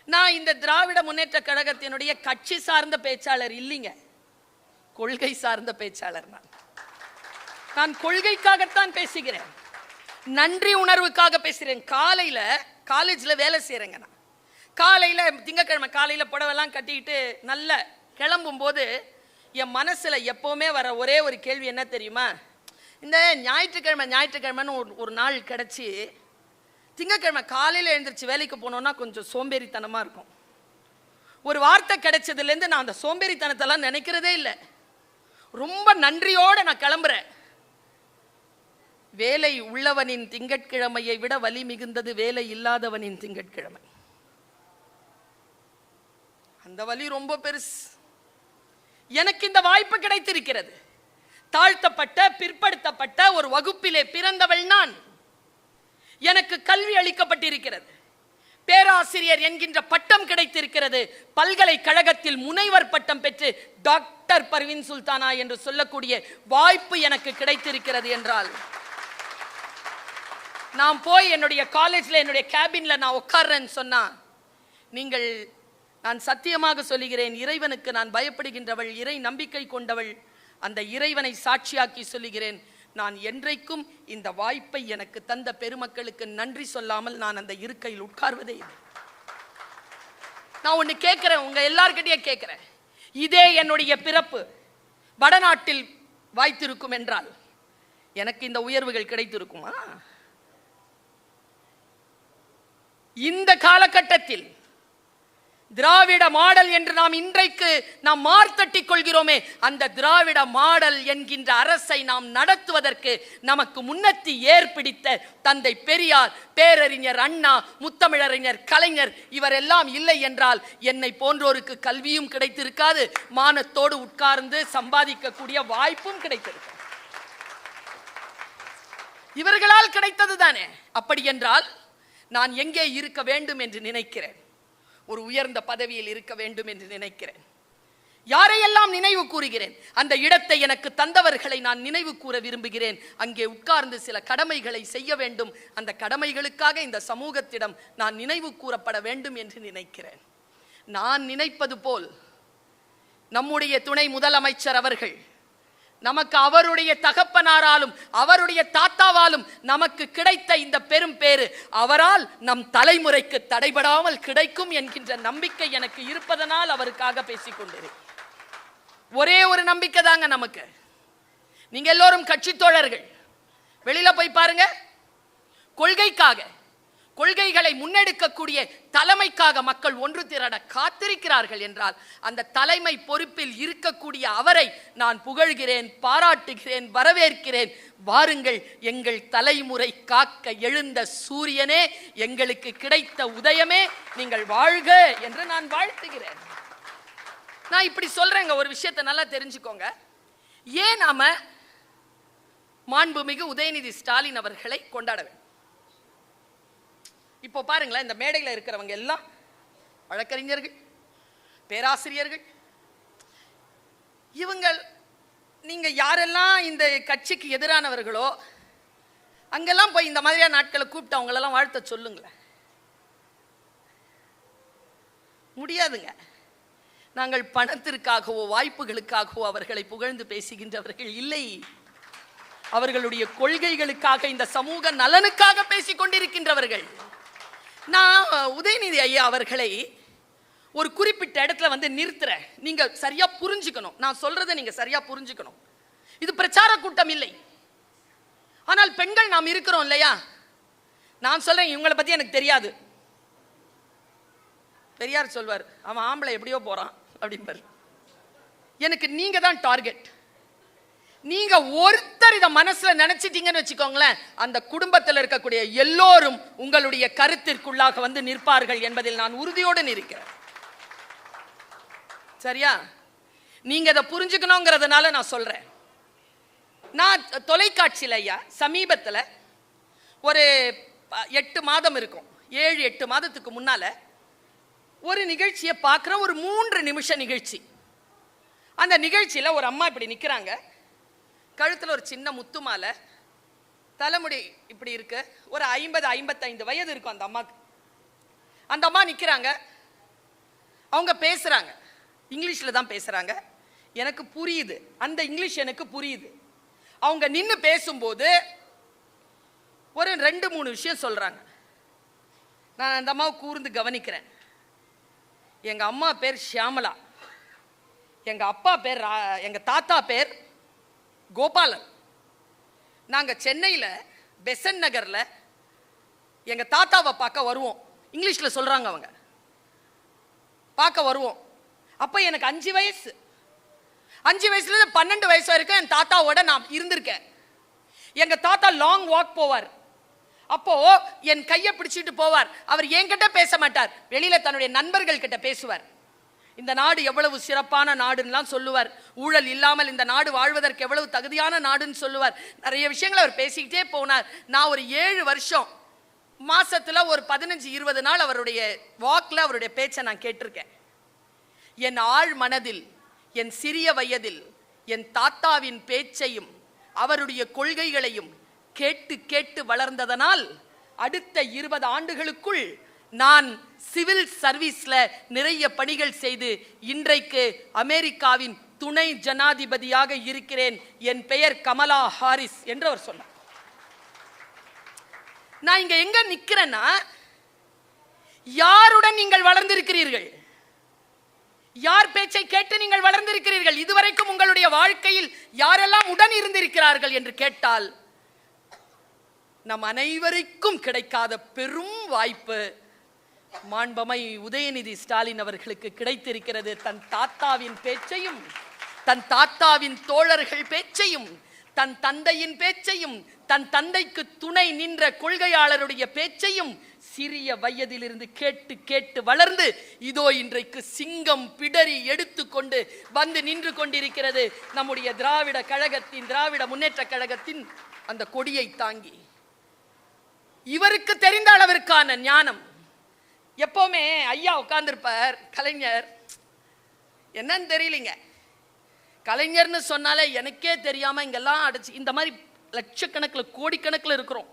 நான் இந்த திராவிட முன்னேற்ற கழகத்தினுடைய கட்சி சார்ந்த பேச்சாளர் இல்லைங்க, கொள்கை சார்ந்த பேச்சாளர். நான் கொள்கைக்காகத்தான் பேசுகிறேன், நன்றி உணர்வுக்காக பேசுகிறேன். காலையில காலேஜ்ல வேலை செய்யறேங்க. நான் காலையில திங்கக்கிழமை காலையில புடவெல்லாம் கட்டிக்கிட்டு நல்ல கிளம்பும் போது என் மனசுல எப்பவுமே வர ஒரே ஒரு கேள்வி என்ன தெரியுமா? இந்த ஞாயிற்றுக்கிழமைன்னு ஒரு நாள் கிடைச்சி திங்கக்கிழமை காலையில் எழுந்திரிச்சு வேலைக்கு போனோம்னா கொஞ்சம் சோம்பேறித்தனமாக இருக்கும். ஒரு வார்த்தை கிடைச்சதுலேருந்து நான் அந்த சோம்பேறித்தனத்தெல்லாம் நினைக்கிறதே இல்லை. ரொம்ப நன்றியோடு நான் கிளம்புறேன். வேலை உள்ளவனின் திங்கட்கிழமையை விட வலி மிகுந்தது வேலை இல்லாதவனின் திங்கட்கிழமை. அந்த வலி ரொம்ப பெருசு. எனக்கு இந்த வாய்ப்பு கிடைத்திருக்கிறது. தாழ்த்தப்பட்ட பிற்படுத்தப்பட்ட ஒரு வகுப்பிலே பிறந்தவள் நான். எனக்கு கல்வி அளிக்கப்பட்டிருக்கிறது, பேராசிரியர் என்கின்ற பட்டம் கிடைத்திருக்கிறது. பல்கலைக்கழகத்தில் முனைவர் பட்டம் பெற்று டாக்டர் பர்வீன் சுல்தானா என்று சொல்லக்கூடிய வாய்ப்பு எனக்கு கிடைத்திருக்கிறது என்றால், நான் போய் என்னுடைய காலேஜ்ல என்னுடைய கேபின்ல நான் உட்கார்றேன்னு சொன்னா, நீங்கள், நான் சத்தியமாக சொல்லுகிறேன், இறைவனுக்கு நான் பயப்படுகின்றவள், இறை நம்பிக்கை கொண்டவள், அந்த இறைவனை சாட்சியாக்கி சொல்லுகிறேன், நான் என்றைக்கும் இந்த வாய்ப்பை எனக்கு தந்த பெருமக்களுக்கு நன்றி சொல்லாமல் நான் அந்த இருக்கையில் உட்கார்வதே இல்லை. நான் ஒன்று கேட்கிறேன், உங்க எல்லார்கிட்டயே கேட்கிறேன், இதே என்னுடைய பிறப்பு வடநாட்டில் வாய்த்திருக்கும் என்றால் எனக்கு இந்த உயர்வுகள் கிடைத்திருக்குமா? இந்த காலகட்டத்தில் திராவிட மாடல் என்று நாம் இன்றைக்கு நாம் மார்த்தட்டிக் கொள்கிறோமே, அந்த திராவிட மாடல் என்கின்ற அரசை நாம் நடத்துவதற்கு நமக்கு முன்னத்தி ஏற்பிடித்த தந்தை பெரியார், பேரறிஞர் அண்ணா, முத்தமிழறிஞர் கலைஞர் இவரெல்லாம் இல்லை என்றால் என்னை போன்றோருக்கு கல்வியும் கிடைத்திருக்காது, மானத்தோடு உட்கார்ந்து சம்பாதிக்கக்கூடிய வாய்ப்பும் கிடைத்திருக்கும். இவர்களால் கிடைத்தது தானே. அப்படி என்றால் நான் எங்கே இருக்க வேண்டும் என்று நினைக்கிறேன்? ஒரு உயர்ந்த பதவியில் இருக்க வேண்டும் என்று நினைக்கிறேன். யாரையெல்லாம் நினைவு கூறுகிறேன்? அந்த இடத்தை எனக்கு தந்தவர்களை நான் நினைவு கூற விரும்புகிறேன். அங்கே உட்கார்ந்து சில கடமைகளை செய்ய வேண்டும். அந்த கடமைகளுக்காக இந்த சமூகத்திடம் நான் நினைவு கூறப்பட வேண்டும் என்று நினைக்கிறேன். நான் நினைப்பது போல் நம்முடைய துணை முதலமைச்சர் அவர்கள் நமக்கு அவருடைய தகப்பனாராலும் அவருடைய தாத்தாவாலும் நமக்கு கிடைத்த இந்த பெரும் பேறு அவரால் நம் தலைமுறைக்கு தடைபடாமல் கிடைக்கும் என்கின்ற நம்பிக்கை எனக்கு இருப்பதனால் அவருக்காக பேசிக் கொண்டிருக்கிறேன். ஒரே ஒரு நம்பிக்கை தாங்க நமக்கு. நீங்க எல்லோரும் கட்சி தோழர்கள், வெளியில போய் பாருங்க. கொள்கைகளை முன்னெடுக்கக்கூடிய தலைமைக்காக மக்கள் ஒன்று திரட காத்திருக்கிறார்கள் என்றால் அந்த தலைமை பொறுப்பில் இருக்கக்கூடிய அவரை நான் புகழ்கிறேன், பாராட்டுகிறேன், வரவேற்கிறேன். வாருங்கள், எங்கள் தலைமுறை காக்க எழுந்த சூரியனே, எங்களுக்கு கிடைத்த உதயமே, நீங்கள் வாழ்க என்று நான் வாழ்த்துகிறேன். நான் இப்படி சொல்றேங்க, ஒரு விஷயத்தை நல்லா தெரிஞ்சுக்கோங்க. ஏன் நாம மாண்புமிகு உதயநிதி ஸ்டாலின் அவர்களை கொண்டாட வேண்டும்? இப்போ பாருங்களேன், இந்த மேடையில் இருக்கிறவங்க எல்லாம் வழக்கறிஞர்கள், பேராசிரியர்கள். இவங்கள், நீங்க யாரெல்லாம் இந்த கட்சிக்கு எதிரானவர்களோ அங்கெல்லாம் போய் இந்த மாதிரியான நாட்களை கூப்பிட்டு அவங்களெல்லாம் வாழ்த்த சொல்லுங்களேன். முடியாதுங்க. நாங்கள் பணத்திற்காகவோ வாய்ப்புகளுக்காகவோ அவர்களை புகழ்ந்து பேசுகின்றவர்கள் இல்லை. அவர்களுடைய கொள்கைகளுக்காக, இந்த சமூக நலனுக்காக பேசிக் கொண்டிருக்கின்றவர்கள். நான் உதயநிதி ஐயா அவர்களை ஒரு குறிப்பிட்ட இடத்துல வந்து நிறுத்துறேன். நீங்க சரியா புரிஞ்சுக்கணும், நான் சொல்றதை நீங்க சரியா புரிஞ்சுக்கணும். இது பிரச்சார கூட்டம் இல்லை. ஆனால் பெண்கள் நாம் இருக்கிறோம் இல்லையா? நான் சொல்றேன், இவங்களை பத்தி எனக்கு தெரியாது. பெரியார் சொல்வார், அவன் ஆம்பளை எப்படியோ போறான் அப்படிம்பார். எனக்கு நீங்க தான் டார்கெட். நீங்க ஒருத்தர் இதை மனசுல நினைச்சிட்டீங்கன்னு வச்சுக்கோங்களேன், அந்த குடும்பத்தில் இருக்கக்கூடிய எல்லோரும் உங்களுடைய கருத்திற்குள்ளாக வந்து நிற்பார்கள் என்பதில் நான் உறுதியோடு இருக்கிறேன். சரியா? நீங்க அதை புரிஞ்சுக்கணுங்கிறதுனால நான் சொல்றேன். நான் தொலைக்காட்சியில் ஐயா சமீபத்தில் ஒரு 8 மாதம் இருக்கும், 7-8 மாதத்துக்கு முன்னால ஒரு நிகழ்ச்சியை பார்க்குற, ஒரு 3 நிமிஷ நிகழ்ச்சி. அந்த நிகழ்ச்சியில் ஒரு அம்மா இப்படி நிற்கிறாங்க, கழுத்தில் ஒரு சின்ன முத்து மாலை, தலைமுடி இப்படி இருக்கு, ஒரு 50-55 வயது இருக்கும் அந்த அம்மாக்கு. அந்த அம்மா நிற்கிறாங்க, அவங்க பேசுறாங்க, இங்கிலீஷ்ல தான் பேசுறாங்க, எனக்கு புரியுது, அந்த இங்கிலீஷ் எனக்கு புரியுது. அவங்க நின்று பேசும்போது ஒரு 2-3 விஷயம் சொல்றாங்க. நான் அந்த அம்மாவை கூர்ந்து கவனிக்கிறேன். எங்க அம்மா பேர் ஷியாமலா, எங்க அப்பா பேர் எங்க தாத்தா பேர் கோபாலன். நாங்க சென்னையில் பெசன் நகர்ல எங்க தாத்தாவை பார்க்க வருவோம். இங்கிலீஷ்ல சொல்றாங்க அவங்க. பார்க்க வருவோம். அப்ப எனக்கு 5 வயசு. 5 வயசுல இருந்து 12 வயசு வரைக்கும் என் தாத்தாவோட நான் இருந்திருக்கேன். எங்க தாத்தா லாங் வாக் போவார். அப்போ என் கையை பிடிச்சிட்டு போவார். அவர் என்கிட்ட பேச மாட்டார், வெளியில தன்னுடைய நண்பர்கள் கிட்ட பேசுவார். இந்த நாடு எவ்வளவு சிறப்பான நாடுன்னு சொல்லுவார். ஊழல் இல்லாமல் இந்த நாடு வாழ்வதற்கு எவ்வளவு தகுதியான நாடுன்னு சொல்லுவார். நிறைய விஷயங்களை அவர் பேசிக்கிட்டே போனார். நான் ஒரு 7 வருஷம் மாசத்துல ஒரு 15-20 நாள் அவருடைய வாக்ல அவருடைய பேச்சை நான் கேட்டிருக்கேன். என் ஆழ் மனதில், என் சிறிய வயதில் என் தாத்தாவின் பேச்சையும் அவருடைய கொள்கைகளையும் கேட்டு கேட்டு வளர்ந்ததனால் அடுத்த 20 ஆண்டுகளுக்குள் நான் சிவில் சர்வீஸ்ல நிறைய பணிகள் செய்து இன்றைக்கு அமெரிக்காவின் துணை ஜனாதிபதியாக இருக்கிறேன். என் பெயர் கமலா ஹாரிஸ் என்று அவர் சொன்னார். நான் இங்க எங்க நிக்கிறேன்னா, யாருடன் நீங்கள் வளர்ந்திருக்கிறீர்கள்? யார் பேச்சை கேட்டு நீங்கள் வளர்ந்திருக்கிறீர்கள்? இதுவரைக்கும் உங்களுடைய வாழ்க்கையில் யாரெல்லாம் உடன் இருந்திருக்கிறார்கள் என்று கேட்டால் நம் அனைவருக்கும் கிடைக்காத பெரும் வாய்ப்பு மாண்பமை உதயநிதி ஸ்டாலின் அவர்களுக்கு கிடைத்திருக்கிறது. தன் தாத்தாவின் பேச்சையும், தன் தாத்தாவின் தோழர்கள் பேச்சையும், தன் தந்தையின் பேச்சையும், தன் தந்தைக்கு துணை நின்ற கொள்கையாளருடைய பேச்சையும் சிறிய வயதிலிருந்து கேட்டு கேட்டு வளர்ந்து இதோ இன்றைக்கு சிங்கம் பிடரி எடுத்துக்கொண்டு வந்து நின்று கொண்டிருக்கிறது நம்முடைய திராவிட கழகத்தின், திராவிட முன்னேற்ற கழகத்தின் அந்த கொடியை தாங்கி. இவருக்கு தெரிந்த அளவிற்கான ஞானம். எப்பவுமே ஐயா உட்கார்ந்திருப்பார், கலைஞர் என்னன்னு தெரியலீங்க, கலைஞர்னு சொன்னாலே எனக்கே தெரியாம இங்கெல்லாம் அடிச்சு இந்த மாதிரி லட்சக்கணக்கில் கோடிக்கணக்கில் இருக்கிறோம்.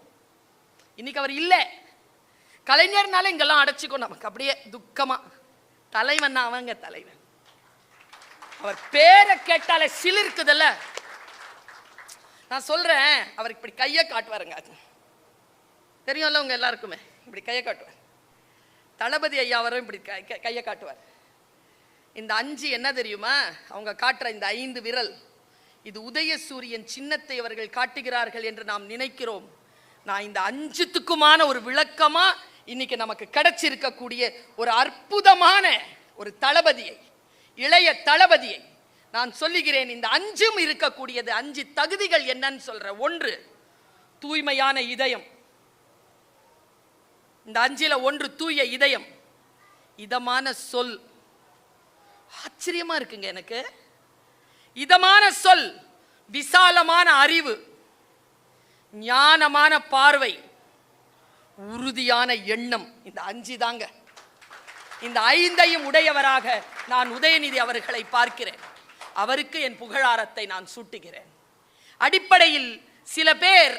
இன்னைக்கு அவர் இல்லை, கலைஞர்னால இங்கெல்லாம் அடைச்சிக்கும் நமக்கு அப்படியே துக்கமா. தலைவன் அவங்க தலைவன், அவர் பேரை கேட்டாலே சிலிர்க்குதல்ல. நான் சொல்றேன், அவர் இப்படி கையை காட்டுவாருங்க, தெரியும்ல உங்க எல்லாருக்குமே, இப்படி கையை காட்டுவார். தளபதி ஐயா அவரும் இப்படி கையை காட்டுவார். இந்த 5 என்ன தெரியுமா? அவங்க காட்டுற இந்த 5 விரல், இது உதயசூரியன் சின்னத்தை அவர்கள் காட்டுகிறார்கள் என்று நாம் நினைக்கிறோம். நான் இந்த 5த்துக்குமான ஒரு விளக்கமா இன்னைக்கு நமக்கு கிடைச்சிருக்கக்கூடிய ஒரு அற்புதமான ஒரு தளபதியை, இளைய தளபதியை நான் சொல்லுகிறேன். இந்த 5ம் இருக்கக்கூடியது 5 தகுதிகள் என்னன்னு சொல்ற. 1, தூய்மையான இதயம். இந்த 5ல 1 தூய இதயம். இதமான சொல். ஆச்சரியமா இருக்குங்க எனக்கு. இதமான சொல், விசாலமான அறிவு, ஞானமான பார்வை, உறுதியான எண்ணம். இந்த 5 தாங்க. இந்த 5ஐயும் உடையவராக நான் உதயநிதி அவர்களை பார்க்கிறேன். அவருக்கு என் புகழாரத்தை நான் சூட்டுகிறேன். அடிப்படையில் சில பேர்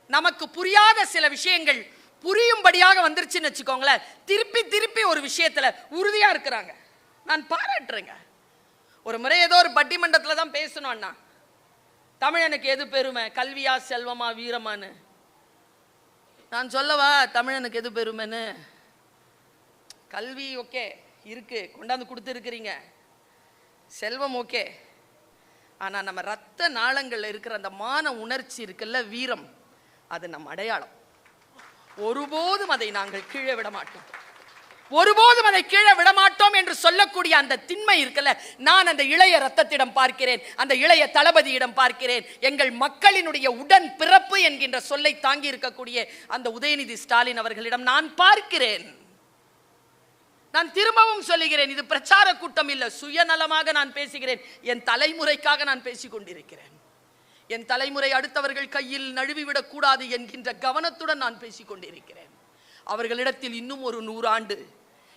நமக்கு புரியாத சில விஷயங்கள் புரியும்படியாக வந்துருச்சுன்னு வச்சுக்கோங்களேன், திருப்பி திருப்பி ஒரு விஷயத்துல உறுதியா இருக்கிறாங்க. நான் பாராட்டுறேங்க. ஒரு முறை ஏதோ ஒரு பட்டிமன்றத்தில் தான் பேசணும் அண்ணா, தமிழனுக்கு எது பெருமை, கல்வியா செல்வமா வீரமானு. நான் சொல்லவா தமிழனுக்கு எது பெருமைன்னு? கல்வி ஓகே இருக்கு, கொண்டாந்து கொடுத்து இருக்கிறீங்க, செல்வம் ஓகே, ஆனா நம்ம ரத்த நாளங்கள்ல இருக்கிற அந்த மான உணர்ச்சி இருக்குல்ல, வீரம், அது நம் அடையாளம். ஒருபோதும் அதை நாங்கள் கீழே விட மாட்டோம், ஒருபோதும் அதை கீழே விடமாட்டோம் என்று சொல்லக்கூடிய அந்த திண்மை இருக்குல்ல, நான் அந்த இளைய ரத்தத்திடம் பார்க்கிறேன், அந்த இளைய தளபதியிடம் பார்க்கிறேன். எங்கள் மக்களினுடைய உடன் பிறப்பு என்கின்ற சொல்லை தாங்கி இருக்கக்கூடிய அந்த உதயநிதி ஸ்டாலின் அவர்களிடம் நான் பார்க்கிறேன். நான் திரும்பவும் சொல்லுகிறேன், இது பிரச்சார கூட்டம் இல்ல, சுயநலமாக நான் பேசுகிறேன். என் தலைமுறைக்காக நான் பேசிக் கொண்டிருக்கிறேன். என் தலைமுறை அடுத்தவர்கள் கையில் நழுவிவிடக் கூடாது என்கின்ற கவனத்துடன் நான் பேசிக் கொண்டிருக்கிறேன். அவர்களிடத்தில் இன்னும் ஒரு 100 ஆண்டு,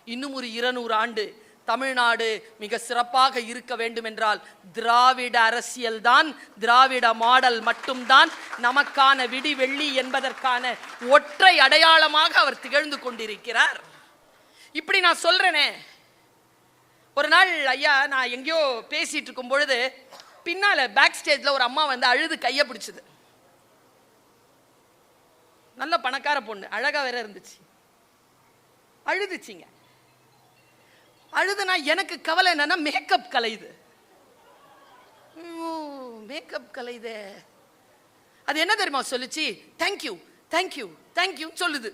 இன்னும் ஒரு 200 ஆண்டு தமிழ்நாடு மிக சிறப்பாக இருக்க வேண்டும் என்றால் திராவிட அரசியல் தான், திராவிட மாடல் மட்டும்தான் நமக்கான விடிவெள்ளி என்பதற்கான ஒற்றை அடையாளமாக அவர் திகழ்ந்து கொண்டிருக்கிறார். இப்படி நான் சொல்றேனே, ஒரு நாள் ஐயா நான் எங்கேயோ பேசிட்டு இருக்கும் பொழுது பின்னால பேக் ஸ்டேஜ்ல ஒரு அம்மா வந்து அழுது கையை பிடிச்சது. நல்ல பணக்கார பொண்ணு, அழகா வேற இருந்துச்சு. அழுதுச்சிங்க. அழுதுனா எனக்கு கவலை என்னன்னா மேக்கப் கலையுது. மேக்கப் கலையுது. அது என்ன தெரியுமா சொல்லுச்சு? தேங்க்யூ தேங்க்யூ தேங்க்யூ சொல்லுது.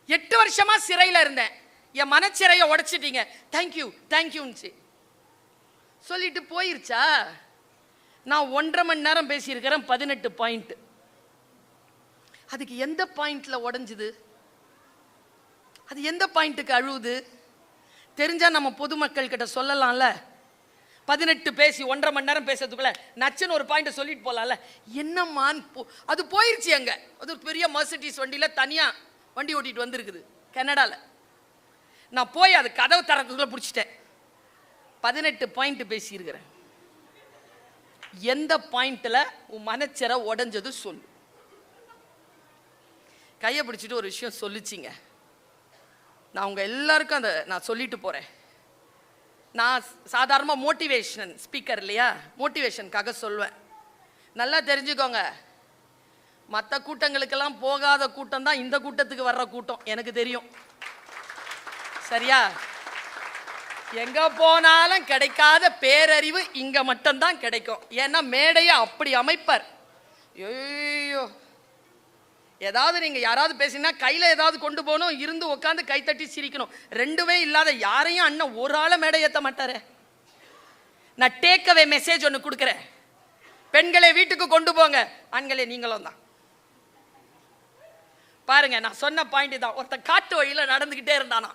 8 வருஷமா சிறையில் இருந்தேன், என் மனச்சிறையை உடைச்சிட்டீங்க, தேங்க்யூ தேங்க்யூன்னு சொல்லிட்டு போயிருச்சா? நான் 1.5 மணி நேரம் பேசியிருக்கிறேன், 18 பாயிண்ட். அதுக்கு எந்த பாயிண்ட்ல உடைஞ்சுது? அது எந்த பாயிண்ட்டுக்கு அழுவுது? தெரிஞ்சா நம்ம பொதுமக்கள் கிட்ட சொல்லலாம்ல. 18 பேசி 1.5 மணி நேரம் பேசுறதுக்குள்ள நச்சுன்னு ஒரு பாயிண்ட் சொல்லிட்டு போலாம்ல. என்னம்மான் அது போயிருச்சு. அங்க அது பெரிய மர்சிடிஸ் வண்டியில தனியா வண்டி ஓட்டிட்டு வந்திருக்குது கனடால. நான் போய் அது கதவு தரத்துக்குள்ள பிடிச்சிட்டேன். 18 பாயிண்ட் பேசியிருக்கிறேன். எந்த பாயிண்ட்ல உன் மனச்சரை உடைஞ்சது சொல்லு. கையை பிடிச்சிட்டு ஒரு விஷயம் சொல்லிச்சிங்க. நான் உங்க எல்லாருக்கும் அதை நான் சொல்லிட்டு போறேன். நான் சாதாரணமாக மோட்டிவேஷன் ஸ்பீக்கர் இல்லையா, மோட்டிவேஷனுக்காக சொல்வேன். நல்லா தெரிஞ்சுக்கோங்க, மற்ற கூட்டங்களுக்கெல்லாம் போகாத கூட்டம் தான் இந்த கூட்டத்துக்கு வர்ற கூட்டம், எனக்கு தெரியும். சரியா? எங்க போனாலும் கிடைக்காத பேரறிவு இங்க மட்டும்தான் கிடைக்கும். ஏன்னா மேடையை அப்படி அமைப்பார். ஐயோ, ஏதாவது நீங்க யாராவது பேசினா கையில ஏதாவது கொண்டு போகணும், இருந்து உட்காந்து கைத்தட்டி சிரிக்கணும். ரெண்டுமே இல்லாத யாரையும் அண்ணன் ஒரு ஆளை மேடை ஏற்ற மாட்டாரு. நான் டேக்அவே மெசேஜ் ஒன்று கொடுக்குறேன். பெண்களை வீட்டுக்கு கொண்டு போங்க, ஆண்களே நீங்களும் தான். பாருங்க, நான் சொன்ன பாயிண்ட் தான். ஒருத்தன் காட்டு வழியில நடந்துகிட்டே இருந்தானா.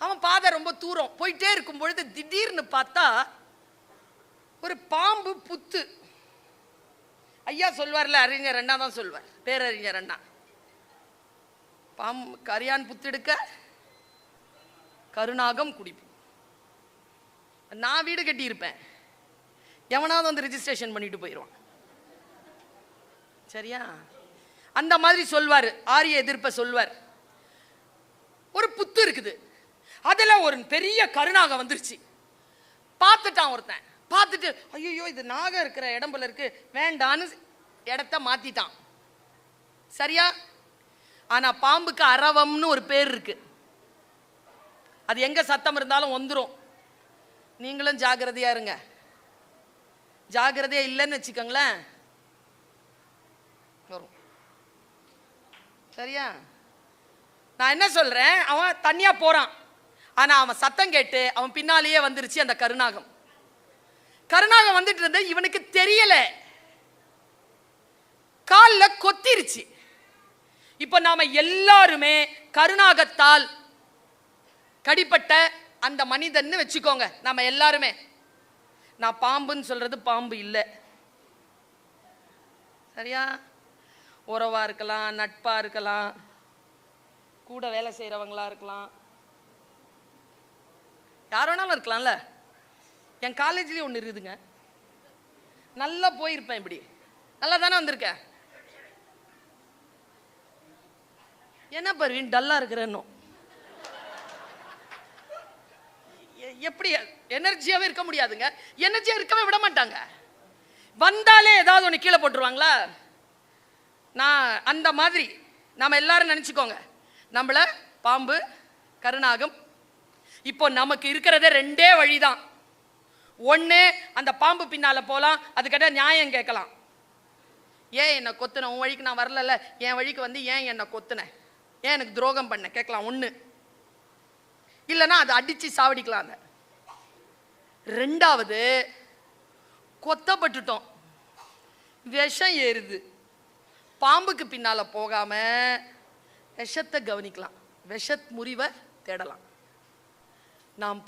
அவன் பாதை ரொம்ப தூரம் போயிட்டே இருக்கும் பொழுது திடீர்னு பார்த்தா ஒரு பாம்பு புத்து. ஐயா சொல்வார்ல, அறிஞர் அண்ணா தான் சொல்வார், பேரறிஞர் அண்ணா. பாம்பு கரியான் புத்தெடுக்க கருநாகம் குடிப்பு. நான் வீடு கட்டி இருப்பேன், எவனாவது வந்து ரிஜிஸ்ட்ரேஷன் பண்ணிட்டு போயிடுவான். சரியா? அந்த மாதிரி சொல்வார், ஆரிய எதிர்ப்ப சொல்வார். ஒரு புத்து இருக்குது, அதுல ஒரு பெரிய கருநாகம் வந்துருச்சு. பார்த்துட்டான் ஒருத்தன். பார்த்துட்டு ஐயோ இது நாகம் இருக்கிற இடம் போல இருக்கு, வேண்டான்னு இடத்த மாத்திட்டான். சரியா? ஆனா பாம்புக்கு அரவம்னு ஒரு பேர் இருக்கு. அது எங்க சத்தம் இருந்தாலும் வந்துடும். நீங்களும் ஜாகிரதையா இருங்க. ஜாகிரதையா இல்லைன்னு வச்சுக்கோங்களேன், வரும். சரியா? நான் என்ன சொல்றேன், அவன் தனியா போறான். ஆனா அவன் சத்தம் கேட்டு அவன் பின்னாலேயே வந்துருச்சு அந்த கருநாகம். கருநாகம் வந்துட்டு இருந்த இவனுக்கு தெரியல, காலில் கொத்திருச்சு. இப்ப நாம எல்லாருமே கருநாகத்தால் கடிப்பட்ட அந்த மனிதன்னு வச்சுக்கோங்க. நாம எல்லாருமே, நான் பாம்புன்னு சொல்றது பாம்பு இல்லை. சரியா? உறவா இருக்கலாம், நட்பா இருக்கலாம், கூட வேலை செய்யறவங்களா இருக்கலாம், யார் வேணாலும் இருக்கலாம்ல. என் காலேஜ்லயே ஒன்று இருக்குதுங்க, நல்லா போயிருப்பேன். இப்படி நல்லா தானே வந்திருக்கேன். என்ன பர்வீன் டல்லா இருக்கிறேன்னு? எப்படி எனர்ஜியாவே இருக்க முடியாதுங்க. எனர்ஜியா இருக்கவே விட மாட்டாங்க. வந்தாலே ஏதாவது ஒன்று கீழே போட்டுருவாங்களா? நான் அந்த மாதிரி நாம எல்லாரும் நினைச்சுக்கோங்க, நம்மள பாம்பு கருநாகம். இப்போ நமக்கு இருக்கிறதே 2 வழிதான். ஒன்று, அந்த பாம்பு பின்னால போகலாம், அதுக்கிட்ட நியாயம் கேட்கலாம். ஏன் என்னை கொத்துன, உன் வழிக்கு நான் வரல, என் வழிக்கு வந்து ஏன் என்னை கொத்துன, ஏன் எனக்கு துரோகம் பண்ண கேட்கலாம். ஒன்று. இல்லைன்னா அதை அடிச்சு சாவடிக்கலாம். அந்த 2வது, கொத்தப்பட்டுட்டோம், விஷம் ஏறுது, பாம்புக்கு பின்னால போகாம விஷத்தை கவனிக்கலாம், விஷ முறிவை தேடலாம். நாம்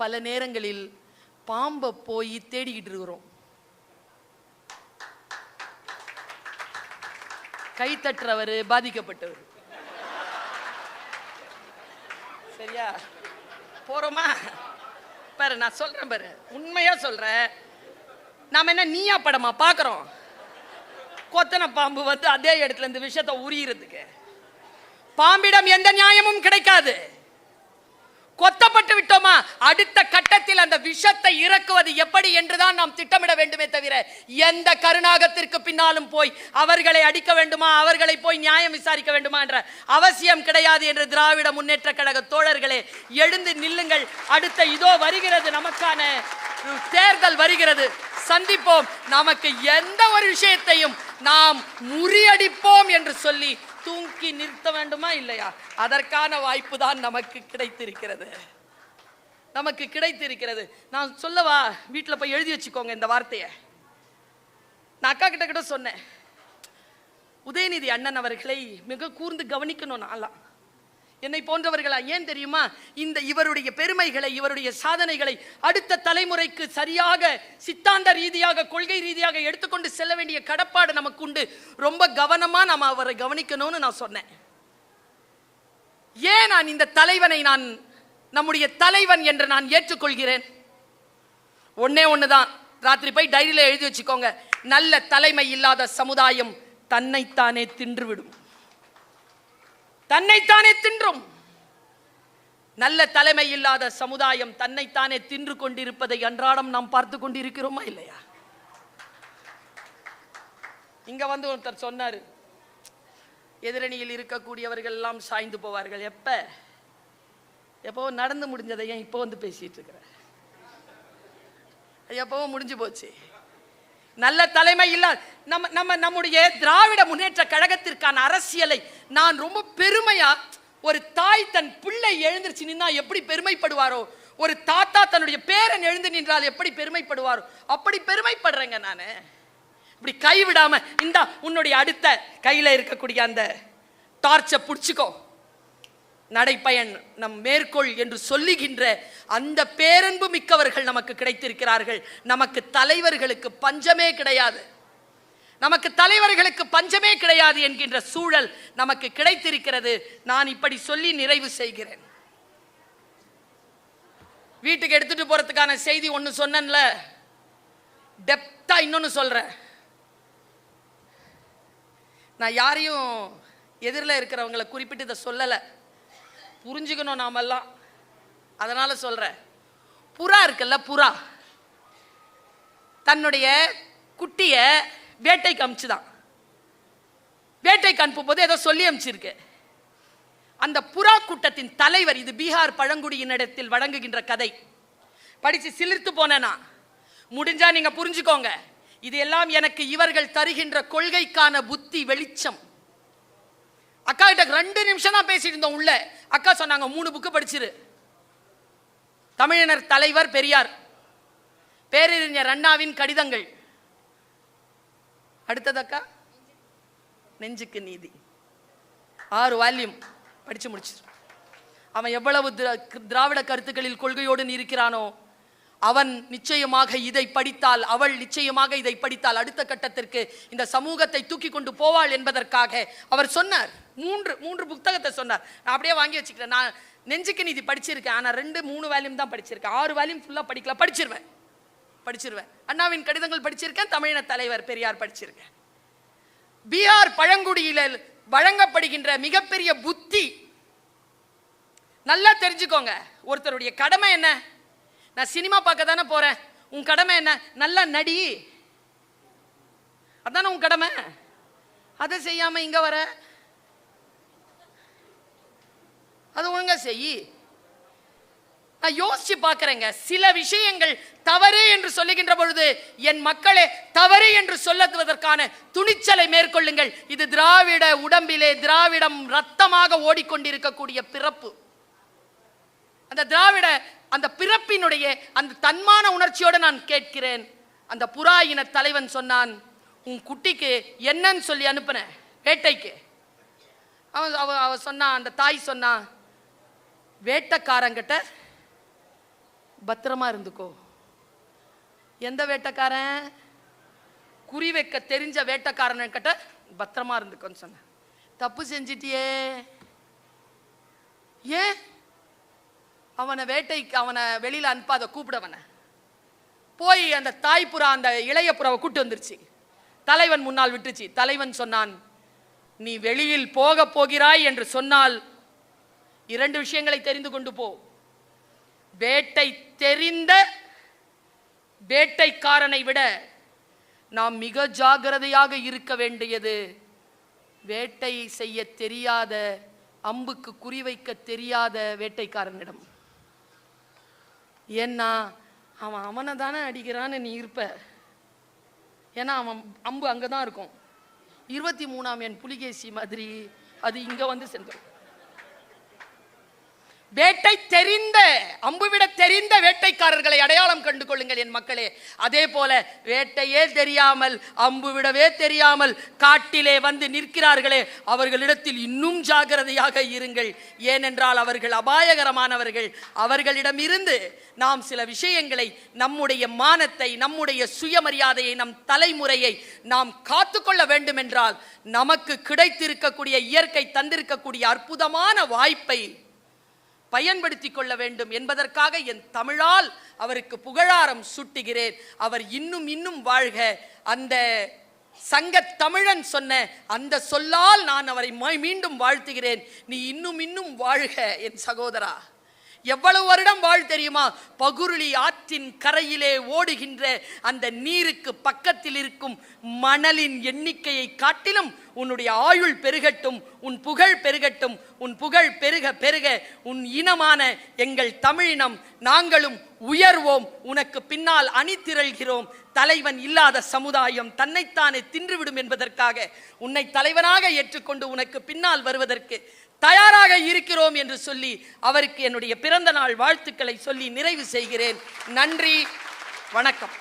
பல நேரங்களில் பாம்பை போய் தேடிக்கிட்டு இருக்கிறோம். கை தட்டுறவர் பாதிக்கப்பட்டவர். சரியா? போறோமா? பாரு, நான் சொல்றேன் பாரு, உண்மையா சொல்றேன். நாம என்ன நீயா படமா பாக்குறோம்? கொத்தன பாம்பு வந்து அதே இடத்துல இருந்து விஷத்தை உரியறதுக்கு பாம்பிடம் எந்த நியாயமும் கிடைக்காது. கொத்தப்பட்டு விட்டோமா, அடுத்த கட்டத்தில் அந்த விஷத்தை இறக்குவது எப்படி என்றுதான் நாம் திட்டமிட வேண்டுமே தவிர எந்த கருணாகத்திற்கு பின்னாலும் போய் அவர்களை அடிக்க வேண்டுமா, அவர்களை போய் நியாயம் விசாரிக்க வேண்டுமா என்ற அவசியம் கிடையாது என்று திராவிட முன்னேற்ற கழக தோழர்களே, எழுந்து நில்லுங்கள். அடுத்த இதோ வருகிறது, நமக்கான தேர்தல் வருகிறது, சந்திப்போம். நமக்கு எந்த ஒரு விஷயத்தையும் நாம் முறியடிப்போம் என்று சொல்லி தூக்கி நிறுத்த வேண்டுமா இல்லையா? அதற்கான வாய்ப்பு தான் நமக்கு கிடைத்திருக்கிறது. நான் சொல்லவா, வீட்டில் போய் எழுதி வச்சுக்கோங்க இந்த வார்த்தையை. நான் அக்கா கிட்ட சொன்னேன், உதயநிதி அண்ணன் அவர்களை மிக கூர்ந்து கவனிக்கணும். நான்லாம் என்னை போன்றவர்களா, ஏன் தெரியுமா, இந்த இவருடைய பெருமைகளை, இவருடைய சாதனைகளை அடுத்த தலைமுறைக்கு சரியாக சித்தாந்த ரீதியாக, கொள்கை ரீதியாக எடுத்துக்கொண்டு செல்ல வேண்டிய கடப்பாடு நமக்கு உண்டு. ரொம்ப கவனமா நாம் அவரை கவனிக்கணும்னு நான் சொன்னேன். ஏன் நான் இந்த தலைவனை நம்முடைய தலைவன் என்று நான் ஏற்றுக்கொள்கிறேன்? ஒன்னே ஒண்ணுதான், ராத்திரி போய் டைரியில எழுதி வச்சுக்கோங்க. நல்ல தலைமை இல்லாத சமுதாயம் தன்னைத்தானே தின்றுவிடும், தன்னைத்தானே தின்றும். நல்ல தலைமை இல்லாத சமுதாயம் தன்னைத்தானே தின்று கொண்டிருப்பதை அன்றாடம் நாம் பார்த்து கொண்டிருக்கிறோமா இல்லையா? இங்க வந்து ஒருத்தர் சொன்னாரு, எதிரணியில் இருக்கக்கூடியவர்கள் எல்லாம் சாய்ந்து போவார்கள். எப்போ நடந்து முடிஞ்சதை ஏன் இப்போ வந்து பேசிட்டு இருக்கிற? எப்போ முடிஞ்சு போச்சு. நல்ல தலைமை இல்ல. நம்முடைய திராவிட முன்னேற்ற கழகத்திற்கான அரசியலை நான் ரொம்ப பெருமையா, ஒரு தாய் தன் பிள்ளை எழுந்திருச்சு நின்னா எப்படி பெருமைப்படுவாரோ, ஒரு தாத்தா தன்னுடைய பேரன் எழுந்து நின்றால் எப்படி பெருமைப்படுவாரோ, அப்படி பெருமைப்படுறேங்க நானு. இப்படி கைவிடாம, இந்த உன்னுடைய அடுத்த கையில இருக்கக்கூடிய அந்த டார்ச்சை புடிச்சுக்கோ, நடைப்பயன் நம் மேற்கொள் என்று சொல்லுகின்ற அந்த பேரன்பு மிக்கவர்கள் நமக்கு கிடைத்திருக்கிறார்கள். நமக்கு தலைவர்களுக்கு பஞ்சமே கிடையாது, நமக்கு தலைவர்களுக்கு பஞ்சமே கிடையாது என்கின்ற சூழல் நமக்கு கிடைத்திருக்கிறது. நான் இப்படி சொல்லி நிறைவு செய்கிறேன். வீட்டுக்கு எடுத்துட்டு போறதுக்கான செய்தி ஒன்று சொன்னேன்ல, டெப்தா இன்னொன்னு சொல்றேன். நான் யாரையும் எதிரில் இருக்கிறவங்களை குறிப்பிட்டு இதை சொல்லலை, புரிஞ்சுக்கணும் நாமெல்லாம், அதனால சொல்றேன். புறா இருக்குல்ல, புறா தன்னுடைய குட்டிய வேட்டைக்கு அனுப்பிச்சுதான். வேட்டைக்கு அனுப்பும் போது ஏதோ சொல்லி அனுப்பிச்சிருக்கு. அந்த புறா கூட்டத்தின் தலைவர், இது பீகார் பழங்குடியினிடத்தில் வழங்குகின்ற கதை, படிச்சு சிலிர்த்து போனேனா. முடிஞ்சா நீங்க புரிஞ்சுக்கோங்க, இது எல்லாம் எனக்கு இவர்கள் தருகின்ற கொள்கைக்கான புத்தி வெளிச்சம். அக்கா கிட்ட 2 நிமிஷம் தான் பேசிட்டு இருந்தோம் உள்ள. அக்கா சொன்னாங்க 3 புக்கு படிச்சிரு. தமிழினர் தலைவர் பெரியார், பேரறிஞர் அண்ணாவின் கடிதங்கள், அடுத்தது அக்கா நெஞ்சுக்கு நீதி, 6 வால்யூம் படிச்சு முடிச்சிரு. அவன் எவ்வளவு திராவிட கருத்துக்களில் கொள்கையோடு இருக்கிறானோ, அவன் நிச்சயமாக இதை படித்தால், அவள் நிச்சயமாக இதை படித்தால் அடுத்த கட்டத்திற்கு இந்த சமூகத்தை தூக்கி கொண்டு போவாள் என்பதற்காக அவர் சொன்னார். 3 புத்தகத்தை சொன்னார். நான் அப்படியே வாங்கி வச்சுக்கிறேன். நான் நெஞ்சுக்கு நீதி படிச்சிருக்கேன், ஆனால் 2-3 வால்யூம் தான் படிச்சிருக்கேன். 6 வால்யூம் ஃபுல்லாக படிக்கல, படிச்சிருவேன். அண்ணாவின் கடிதங்கள் படிச்சிருக்கேன், தமிழின தலைவர் பெரியார் படிச்சிருக்கேன். பீகார் பழங்குடியில் வழங்கப்படுகின்ற மிகப்பெரிய புத்தி நல்லா தெரிஞ்சுக்கோங்க. ஒருத்தருடைய கடமை என்ன? நான் சினிமா பார்க்க தானே போறேன், உன் கடமை என்ன? நல்லா நடி, அதானே உன் கடமை. அதை செய்யாம இங்க வர, அது ஒழுங்கா செய். நான் யோசிச்சு பார்க்கிறேங்க, சில விஷயங்கள் தவறு என்று சொல்லுகின்ற பொழுது என் மக்களே தவறு என்று சொல்லுவதற்கான துணிச்சலை மேற்கொள்ளுங்கள். இது திராவிட உடம்பிலே, திராவிடம் ரத்தமாக ஓடிக்கொண்டிருக்கக்கூடிய பிறப்பு. அந்த திராவிட அந்த பிறப்பினுடைய அந்த தன்மான உணர்ச்சியோடு நான் கேட்கிறேன். அந்த புறா இன தலைவன் சொன்னான், உன் குட்டிக்கு என்னன்னு சொல்லி அனுப்புன வேட்டைக்கு. அவ சொன்னா, அந்த தாய் சொன்னா, வேட்டைக்காரங்கிட்ட பத்திரமா இருந்துக்கோ. எந்த வேட்டைக்காரன்? குறி வைக்க தெரிஞ்ச வேட்டைக்காரன் கிட்ட பத்திரமா இருந்துக்கோன்னு சொன்ன. தப்பு செஞ்சிட்டியே. ஏன் அவனை வேட்டைக்கு, அவனை வெளியில அனுப்பாத, கூப்பிடவனை. போய் அந்த தாய் புறா அந்த இளைய புறாவை கூட்டு வந்துருச்சு, தலைவன் முன்னால் விட்டுச்சு. தலைவன் சொன்னான், நீ வெளியில் போக போகிறாய் என்று சொன்னால் 2 விஷயங்களை தெரிந்து கொண்டு போ. வேட்டை தெரிந்த வேட்டைக்காரனை விட நாம் மிக ஜாக்கிரதையாக இருக்க வேண்டியது வேட்டை செய்ய தெரியாத, அம்புக்கு குறிவைக்க தெரியாத வேட்டைக்காரனிடம். ஏன்னா அவனை தானே அடிக்கிறான்னு நீ இருப்ப. ஏன்னா அவன் அம்பு அங்கதான் இருக்கும். 23ஆம் எண் புலிகேசி மாதிரி அது இங்க வந்து சென்றும். வேட்டை தெரிந்த, அம்புவிட தெரிந்த வேட்டைக்காரர்களை அடையாளம் கண்டு கொள்ளுங்கள் என் மக்களே. அதே போல வேட்டையே தெரியாமல், அம்பு விடவே தெரியாமல் காட்டிலே வந்து நிற்கிறார்களே, அவர்களிடத்தில் இன்னும் ஜாகிரதையாக இருங்கள். ஏனென்றால் அவர்கள் அபாயகரமானவர்கள். அவர்களிடமிருந்து நாம் சில விஷயங்களை, நம்முடைய மானத்தை, நம்முடைய சுயமரியாதையை, நம் தலைமுறையை நாம் காத்துக்கொள்ள வேண்டும் என்றால் நமக்கு கிடைத்திருக்கக்கூடிய, இயற்கை தந்திருக்கக்கூடிய அற்புதமான வாய்ப்பை பயன்படுத்திக் கொள்ள வேண்டும் என்பதற்காக என் தமிழால் அவருக்கு புகழாரம் சூட்டுகிறேன். அவர் இன்னும் இன்னும் வாழ்க. அந்த சங்க தமிழன் சொன்ன அந்த சொல்லால் நான் அவரை மீண்டும் வாழ்த்துகிறேன். நீ இன்னும் இன்னும் வாழ்க என் சகோதரா. எவ்வளவு வருடம் வாழ் தெரியுமா? பகுருளி ஆற்றின் கரையிலே ஓடுகின்ற அந்த நீருக்கு பக்கத்தில் இருக்கும் மணலின் எண்ணிக்கையை காட்டிலும் உன்னுடைய ஆயுள் பெருகட்டும், உன் புகழ் பெருகட்டும். உன் புகழ் பெருக பெருக உன் இனமான எங்கள் தமிழினம் நாங்களும் உயர்வோம். உனக்கு பின்னால் அணி திரள்கிறோம். தலைவன் இல்லாத சமுதாயம் தன்னைத்தானே தின்றுவிடும் என்பதற்காக உன்னை தலைவனாக ஏற்றுக்கொண்டு உனக்கு பின்னால் வருவதற்கு தயாராக இருக்கிறோம் என்று சொல்லி அவருக்கு என்னுடைய பிறந்த நாள் வாழ்த்துக்களை சொல்லி நிறைவு செய்கிறேன். நன்றி, வணக்கம்.